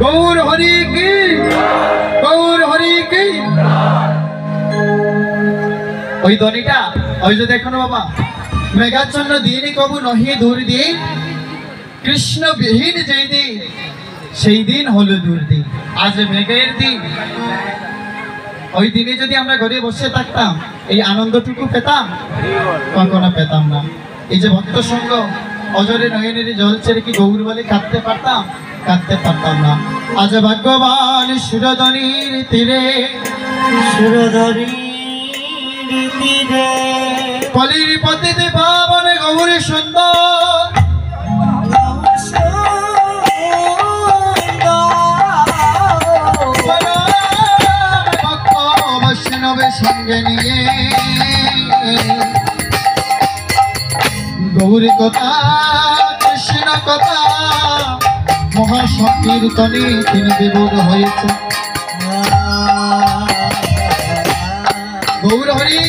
গৌর হরি কি, গৌর হরি কি। ওই ধ্বনিটা ওই যে দেখো না বাবা, মেঘাচ্ছন্ন দিন কবু নহি দূর দিন, কৃষ্ণ বিহীন যেই দিন সেই দিন হলো দুর্দিন। আজ মেঘের দিন, ওই দিনে যদি আমরা ঘরে বসে থাকতাম এই আনন্দটুকু পেতাম? কখনো পেতাম না। এই যে ভক্ত সঙ্গ অজরে নয়নের জল ছেড়ে কি গৌর বলে কাঁদতে পারতাম? কাঁদতে পারতাম না। আজ ভাগ্যবান সুরধনির তীরে, সুরধনির তীরে কলির পতিতে পাবন গৌর সুন্দর, সঙ্গে নিয়ে গৌরী কথা কৃষ্ণ কথা মহাসংকীর্তনে তিনি বিভোর হয়েছে। গৌর হরি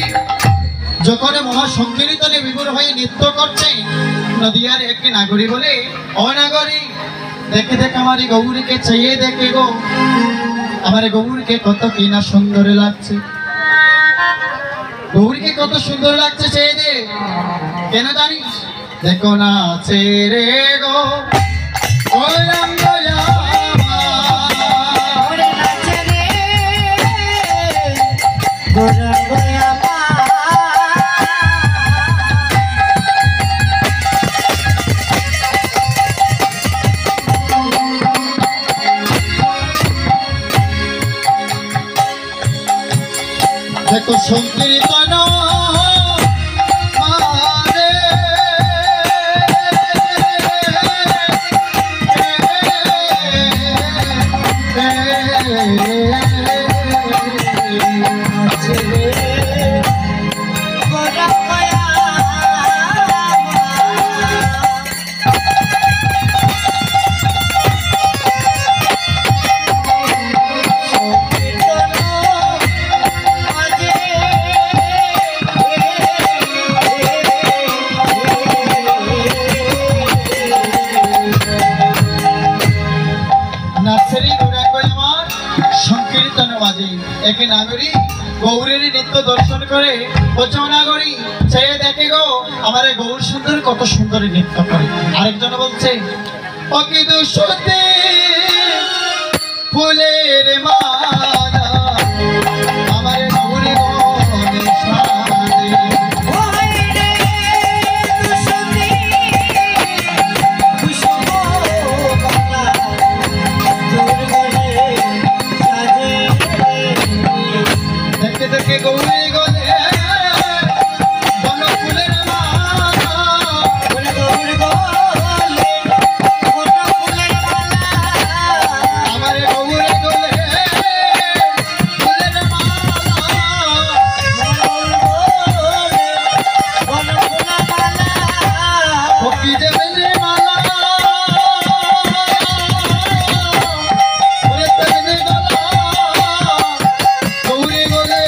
যখন মহাসংকীর্তনে বিভোর হয়ে নৃত্য করছে, নদিয়ার এক নাগরী বলে, ও নাগরী দেখে দেখে আমার গৌরীকে চাইয়ে দেখে গো, আমার গৌরীকে কত কিনা সুন্দর লাগছে, গৌরীকে কত সুন্দর লাগছে চেয়ে দে। কেন জানিস? দেখো না ছেড়ে গো দেখো সংকীর্তন এক নাগরী গৌরের নৃত্য দর্শন করে বলছে, নাগরী চেয়ে দেখে গো আমার গৌর সুন্দর কত সুন্দর নৃত্য করে। আরেকজন বলছে, অকি দুসতে ফুলের মালা আমার গৌরী বনে সাজে। দেখে গৌরী গলে বন ফুলের মালা, আমার গৌরী গলে ফুলের মালা, কি দেবে মালা গৌরী গলে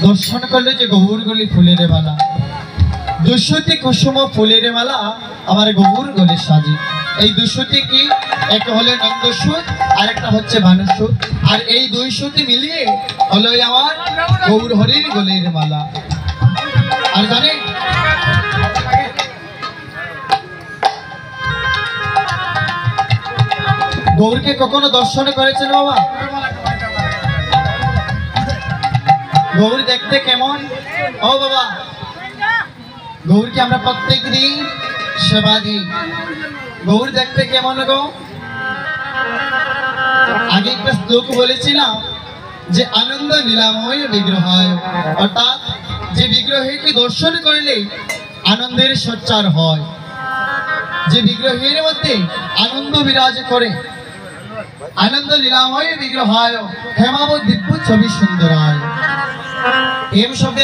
দর্শন করলে যে গৌর গলি ফুলের মালা, দুশোটি কুসুম ফুলের মালা আমার গৌর গলে সাজে। এই দুশোটি কি? এক হলে নন্দসুত আর একটা হচ্ছে ভানুসুত, আর এই দুই সুতি মিলিয়ে হলো আমার গৌর হরির গলের মালা। আর জানে গৌরকে কখনো দর্শন করেছেন বাবা? গৌর দেখতে কেমন? ও বাবা, গৌরকে আমরা প্রত্যেক দিন সেবা দিই। গৌর দেখতে কেমন গো? আগে একটা শ্লোক বলেছিলাম, যে আনন্দ লীলাময় বিগ্রহ, অর্থাৎ যে বিগ্রহকে দর্শন করলে আনন্দের সঞ্চার হয়, যে বিগ্রহের মধ্যে আনন্দ বিরাজ করে, আনন্দ লীলাময় বিগ্রহায় হেমাব দিব্য ছবি সুন্দরায়। এম শব্দে